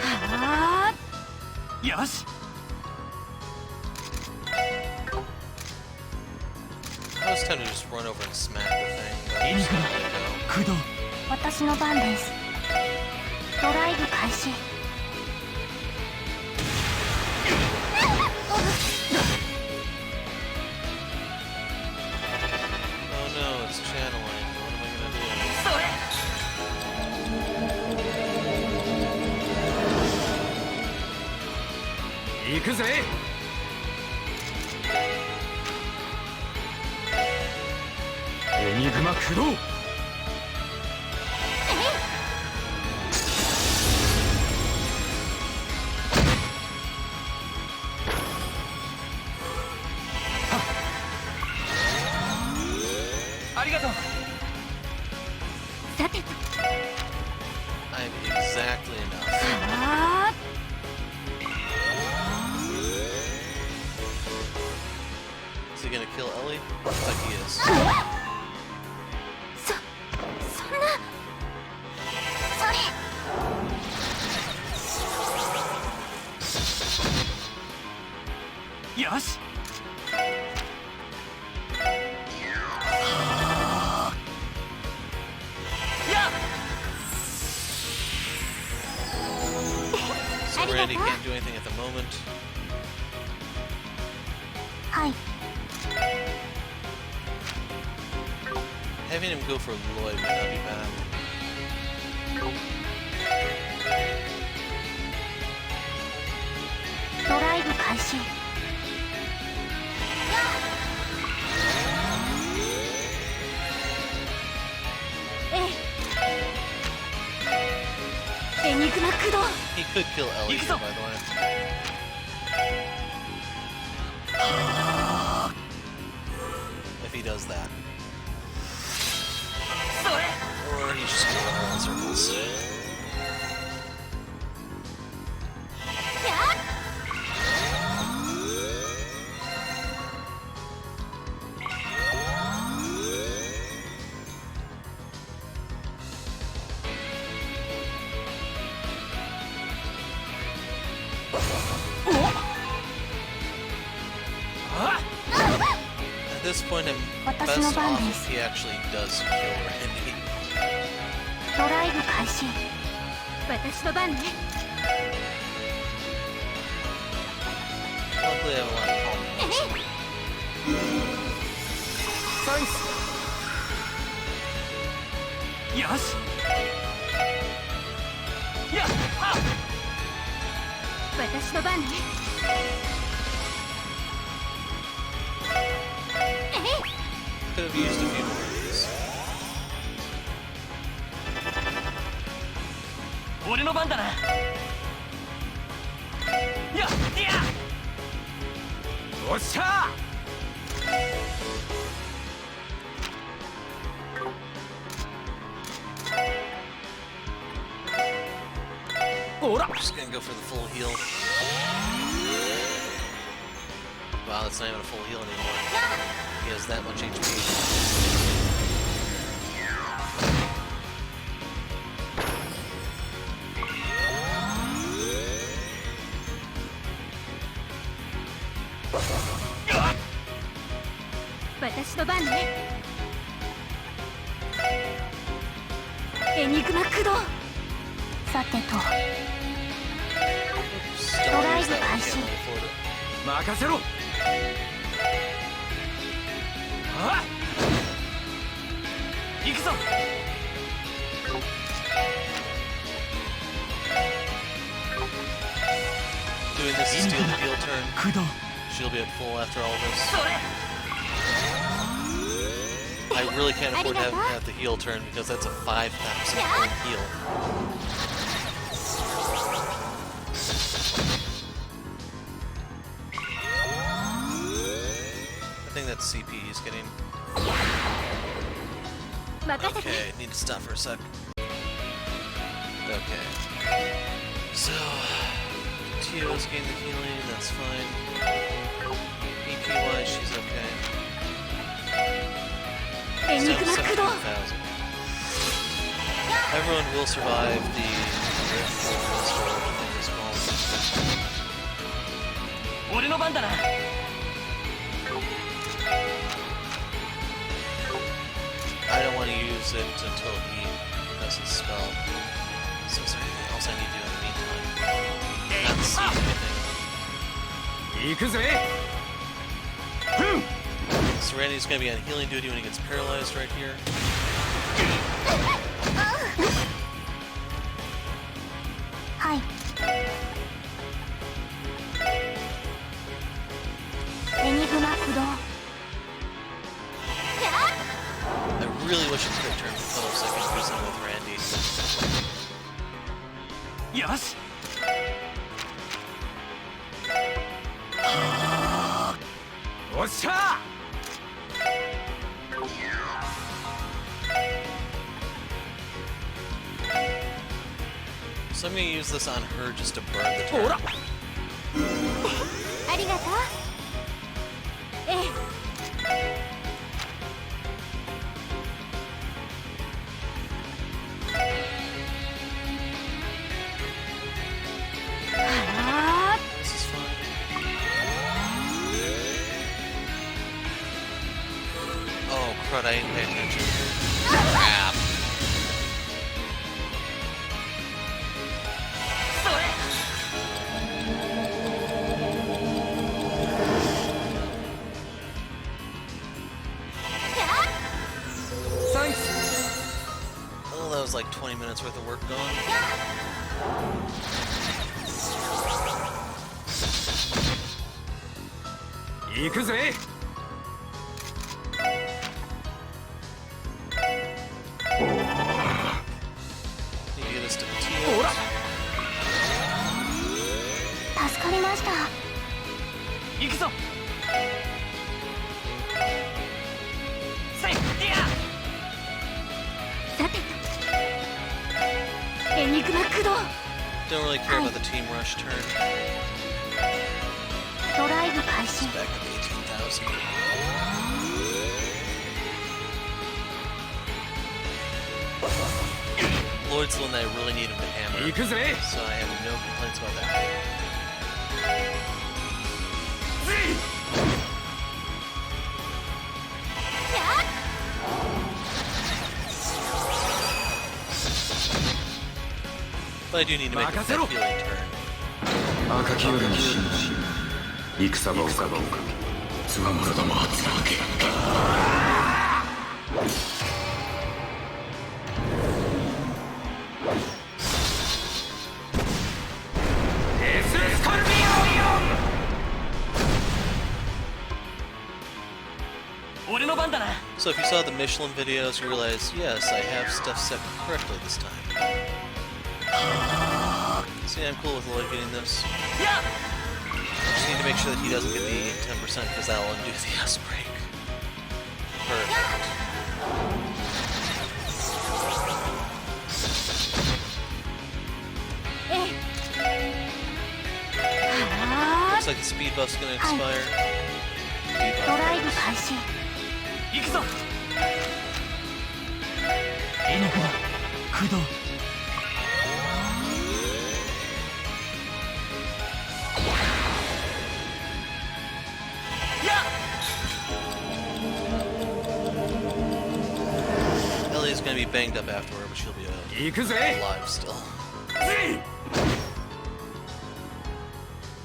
はあ。よし I was tempted to just run over and smack the thing, but I'm エニ just グ gonna マ let it go. 駆動私の番です。ドライブ開始。Oh no, it's channeling. What am I gonna do? それ行くぜ。エニグマ駆動。ありがとう。さてと。 I have exactly enough. はあ。 Is he gonna kill Ellie? Looks like he is. そんな。それ。よし So Randy can't do anything at the moment. はい。 Having him go for Lloyd might not be bad. ドライブ開始。エニグマ駆動。 He could kill Ellie here, by the way. If he does that. Or he's just gonna run around in circles. At this point, I'm best off if he actually does kill Randy. ドライブ開始。私の番ね。 Luckily, I have a lot of palm. サイスよしやっはっ私の番ね。Could have used a few more of these. 俺の番だな。やっやおっしゃほら I'm just gonna go for the full heal. Wow, that's not even a full heal anymore. He has that much HP. 私の番ね。エニグマ駆動。さてと Still Alright, use that one, I can't see. really afford it. 任せろ。あっ行くぞ。 Doing this to steal the heal turn. 駆動 She'll be at full after all of this. それ I really can't afford to have the heal turn because that's a 5,000 point heal. I think that's CP he's getting. 任せて。 Okay, need to stop for a sec. Okay. So, Tio's gained the healing, that's fine. EP wise, she's okay. エニ Still グマ駆動。 17,000. Everyone will survive the rift or anything this small. 俺の番だな。 I don't want to use it until he does his spell. So is there anything else I need to do in the meantime? Not see anything. 行くぜ。ふん Serenity gonna be on healing duty when he gets paralyzed right here. はい。エニグマ駆動。 I really wish it's quick turn for Clove so I can do something with Randy. よし。おっしゃ So I'm gonna use this on her just to burn the ほ turn. ら。ありがとう。ええ。は This is fine. Oh crud, I didn't pay attention. Crap. それ サンクス Oh, that was like 20 minutes worth of work gone. 行くぜ。 Need to get this to ほら Mateo. 助かりました。行くぞ。せいやさてと。エニグマ駆動。 Don't really care about the team rush turn. ドライブ開始。 Back up to 18,000. Lloyd's the one that I really need him to hammer, 行くぜ。 so I have no complaints about that. ぜい But I do need to make a Makasero. healing turn. 赤き夜の真珠戦場をかけつわものどもをつなげ 俺の番だな。 So if you saw the Michelin videos, you realize, yes, I have stuff set correctly this time. So yeah, I'm cool with Lloyd getting this. Yeah. Just need to make sure that he doesn't get the 10% because that'll undo the S break. Perfect. Looks like the speed buff's gonna expire. Speed ド buff. ライブ開始。行くぞ。エニグマ駆動。Ellie's gonna be banged up afterward, but she'll be 行くぜ。 alive still. ぜい。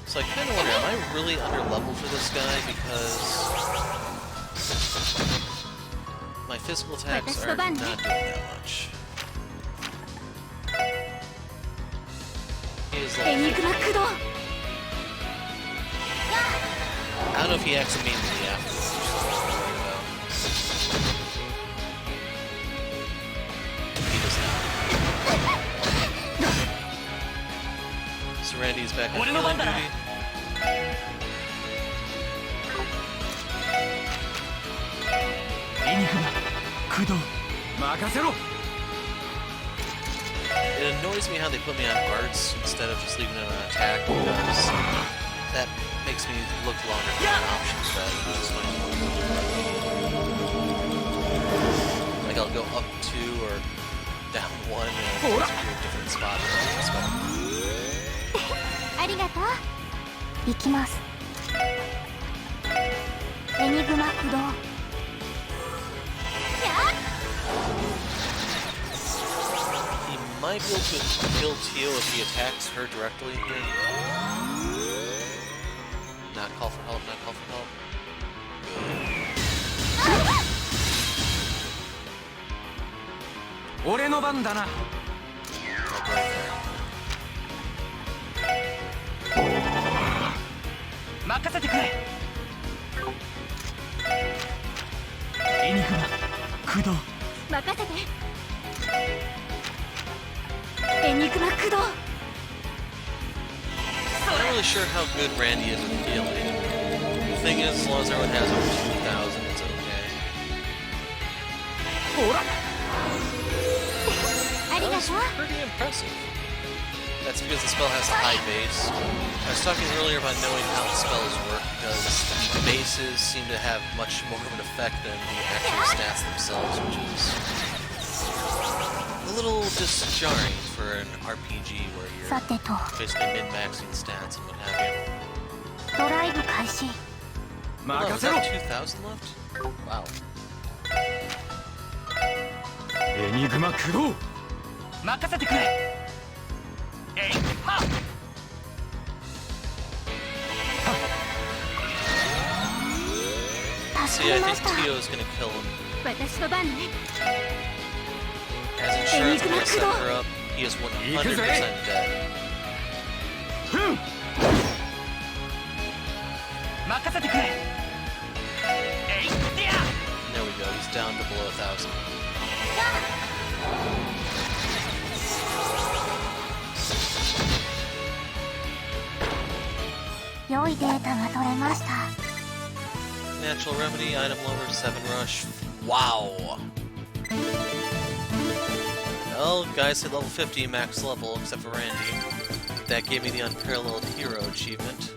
So I kinda wonder, am I really under level for this guy? Because my physical attacks are not doing that much. He is エニ level グマ駆動。 I don't know if he actually means me afterwards. He does not. So Randy's back on What in the healing banda? duty. エニグマ駆動。任せろ。 It annoys me how they put me on arts instead of just leaving it on attack because that makes me look longer for an option strategy. Like I'll go up 2 or down 1 and it takes me to a different spot. ありがとう。行きます。エニグマ駆動。 He might be able to kill Tio if he attacks her directly here. Not call for help, not call for help. Good. 俺の番だな。 任せてくれ。エニグマ駆動。任せて。エニグマ駆動。 I'm not really sure how good Randy is at healing. The thing is, as long as everyone has over 2,000, it's okay. ほら。あり That が was とう。 pretty impressive. That's because the spell has a high base. I was talking earlier about knowing how the spells work because the bases seem to have much more of an effect than the actual stats themselves, which is a little disjarring for an RPG where さ you're てと、 basically min-maxing stats and what have you. ドライブ開始。 Hold on, 任 was せろ。 that 2,000 left? Wow. エニグマ駆動。任せてくれ。えいはっ。 So 助か yeah, り I ま think した。 Tio is gonna kill him. 私の番ね。 As insurance gonna set her up, he is 100% dead. ふん。任せてくれ。えいってや。 There we go, he's down to below 1,000. 良いデータが取れました。 Natural Remedy, Item Lover, 7 Rush. Wow! Well, guys hit level 50, max level, except for Randy. That gave me the Unparalleled Hero achievement.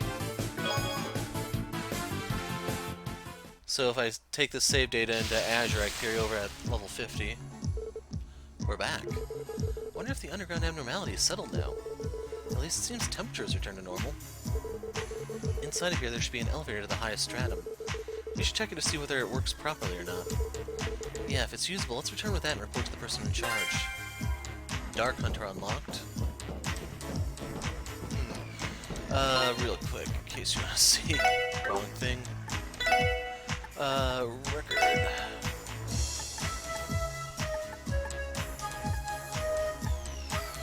So if I take the save data into Azure, I carry over at level 50. We're back. Wonder if the underground abnormality is settled now. At least it seems temperatures returned to normal. Inside of here, there should be an elevator to the highest stratum. We should check it to see whether it works properly or not. Yeah, if it's usable, let's return with that and report to the person in charge. Dark Hunter unlocked. Real quick, in case you want to see. Wrong thing. Record.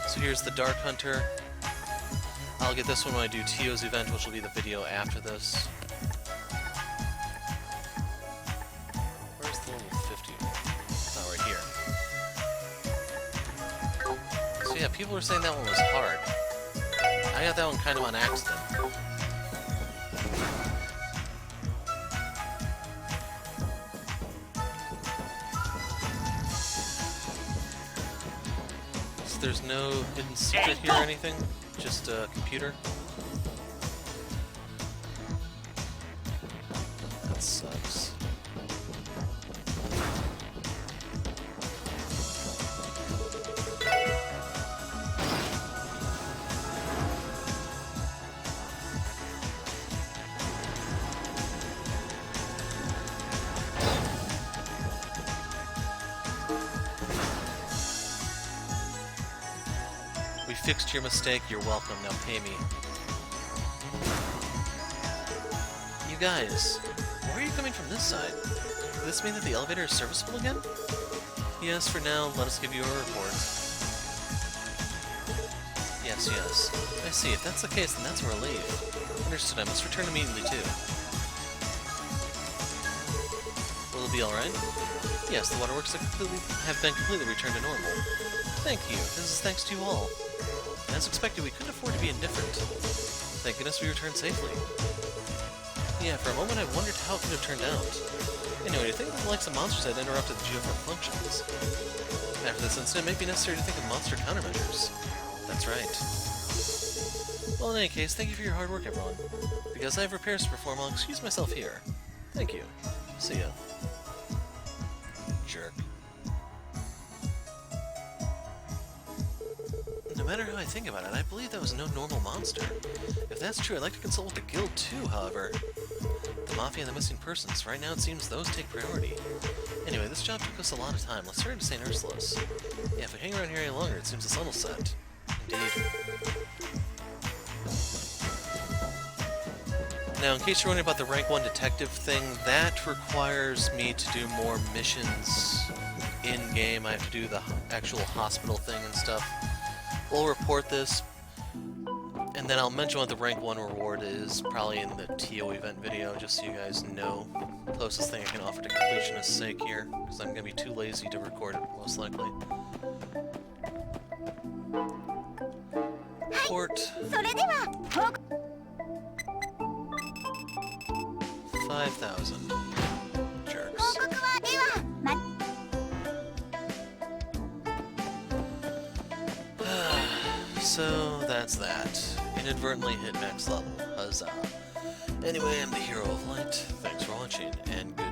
So here's the Dark Hunter. I'll get this one when I do Tio's event, which will be the video after this. Where's the level 50? Oh, right here. So yeah, people are saying that one was hard. I got that one kind of on accident. So there's no hidden secret here or anything? Just a computer? That sucks. We fixed your mistake, you're welcome, now pay me. You guys, why are you coming from this side? Does this mean that the elevator is serviceable again? Yes, for now, let us give you a report. Yes, yes. I see, if that's the case, then that's a relief. Understood, I must return immediately too. Will it be alright? Yes, the waterworks have been completely returned to normal. Thank you, this is thanks to you all. As expected, we couldn't afford to be indifferent. Thank goodness we returned safely. Yeah, for a moment I wondered how it could have turned out. Anyway, I think the likes of monsters had interrupted the Geofront functions. After this incident, it may be necessary to think of monster countermeasures. That's right. Well, in any case, thank you for your hard work, everyone. Because I have repairs to perform, I'll excuse myself here. Thank you. See ya. Jerk. No matter how I think about it, I believe that was no normal monster. If that's true, I'd like to consult with the guild too, however. The Mafia and the missing persons. Right now it seems those take priority. Anyway, this job took us a lot of time. Let's return to St. Ursula's. Yeah, if we hang around here any longer, it seems the sun will set. Indeed. Now, in case you're wondering about the rank 1 detective thing, that requires me to do more missions in-game. I have to do the actual hospital thing and stuff. We'll report this, and then I'll mention what the rank 1 reward is, probably in the TO event video, just so you guys know. Closest thing I can offer to completionist's sake here, because I'm going to be too lazy to record it, most likely. Report. 5,000. Jerks. So, that's that. Inadvertently hit max level. Huzzah. Anyway, I'm the Hero of Light. Thanks for watching, and good